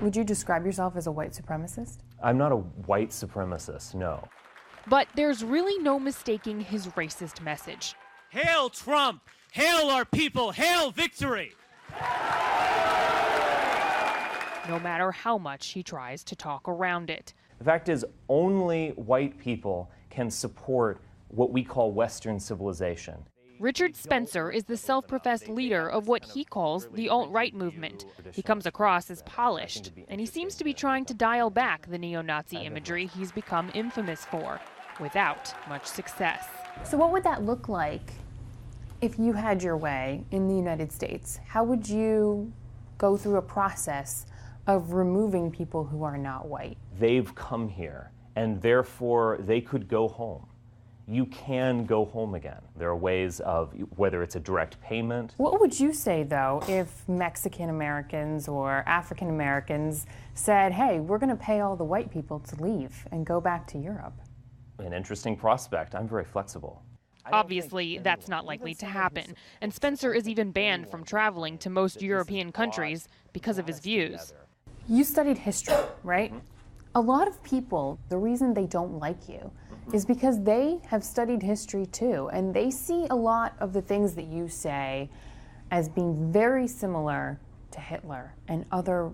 Would you describe yourself as a white supremacist? I'm not a white supremacist, no. But there's really no mistaking his racist message. Hail Trump! Hail our people! Hail victory! No matter how much he tries to talk around it. The fact is, only white people can support what we call Western civilization. Richard Spencer is the self-professed leader of what he calls the alt-right movement. He comes across as polished, and he seems to be trying to dial back the neo-Nazi imagery he's become infamous for, without much success. So what would that look like if you had your way in the United States? How would you go through a process of removing people who are not white? They've come here, and therefore they could go home. You can go home again. There are ways of, whether it's a direct payment. What would you say, though, if Mexican Americans or African Americans said, hey, we're going to pay all the white people to leave and go back to Europe? An interesting prospect. I'm very flexible. Obviously, that's not likely to happen, and Spencer is even banned from traveling to most European countries because of his views. You studied history, right? A lot of people, the reason they don't like you is because they have studied history too, and they see a lot of the things that you say as being very similar to Hitler and other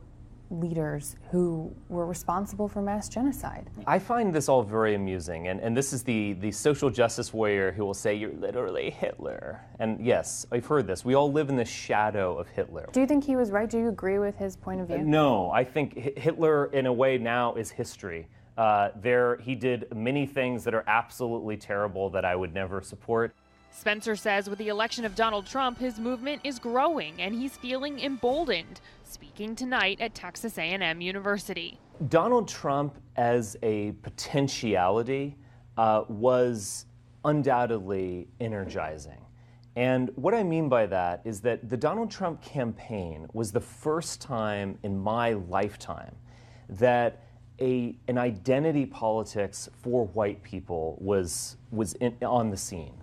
leaders who were responsible for mass genocide. I find this all very amusing, and this is the social justice warrior who will say, you're literally Hitler. And yes, I've heard this. We all live in the shadow of Hitler. Do you think he was right? Do you agree with his point of view? No, I think Hitler, in a way, now is history. He did many things that are absolutely terrible that I would never support. Spencer says with the election of Donald Trump, his movement is growing and he's feeling emboldened, speaking tonight at Texas A&M University. Donald Trump as a potentiality was undoubtedly energizing. And what I mean by that is that the Donald Trump campaign was the first time in my lifetime that an identity politics for white people was on the scene.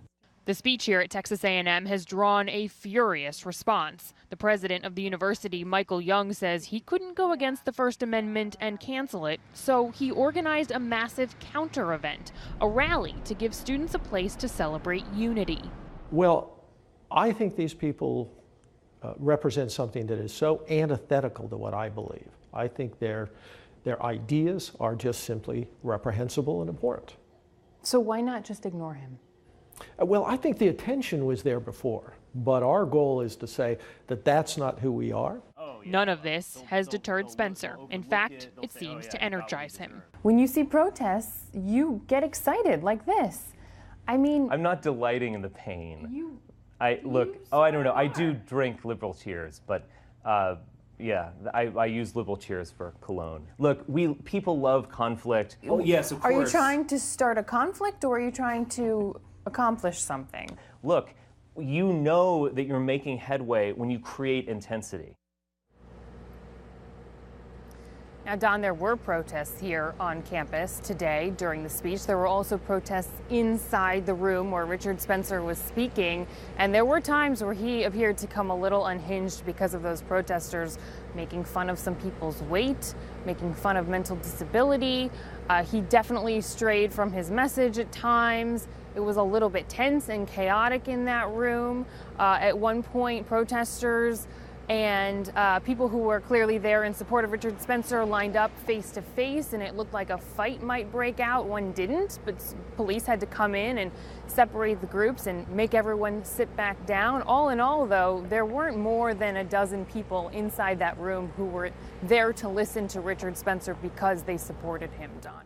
The speech here at Texas A&M has drawn a furious response. The president of the university, Michael Young, says he couldn't go against the First Amendment and cancel it, so he organized a massive counter-event, a rally to give students a place to celebrate unity. Well, I think these people represent something that is so antithetical to what I believe. I think their ideas are just simply reprehensible and abhorrent. So why not just ignore him? Well, I think the attention was there before, but our goal is to say that that's not who we are. None of this has deterred Spencer. In fact, it seems to energize him. When you see protests, you get excited like this. I mean, I'm not delighting in the pain. I don't know. I do drink liberal tears, but yeah, I use liberal tears for cologne. Look, people love conflict. Oh yes, of course. Are you trying to start a conflict, or are you trying to accomplish something? Look, you know that you're making headway when you create intensity. Now, Don, there were protests here on campus today during the speech. There were also protests inside the room where Richard Spencer was speaking, and there were times where he appeared to come a little unhinged because of those protesters making fun of some people's weight, making fun of mental disability. He definitely strayed from his message at times. It was a little bit tense and chaotic in that room. At one point, protesters and people who were clearly there in support of Richard Spencer lined up face to face, and it looked like a fight might break out. One didn't, but police had to come in and separate the groups and make everyone sit back down. All in all, though, there weren't more than a dozen people inside that room who were there to listen to Richard Spencer because they supported him, Don.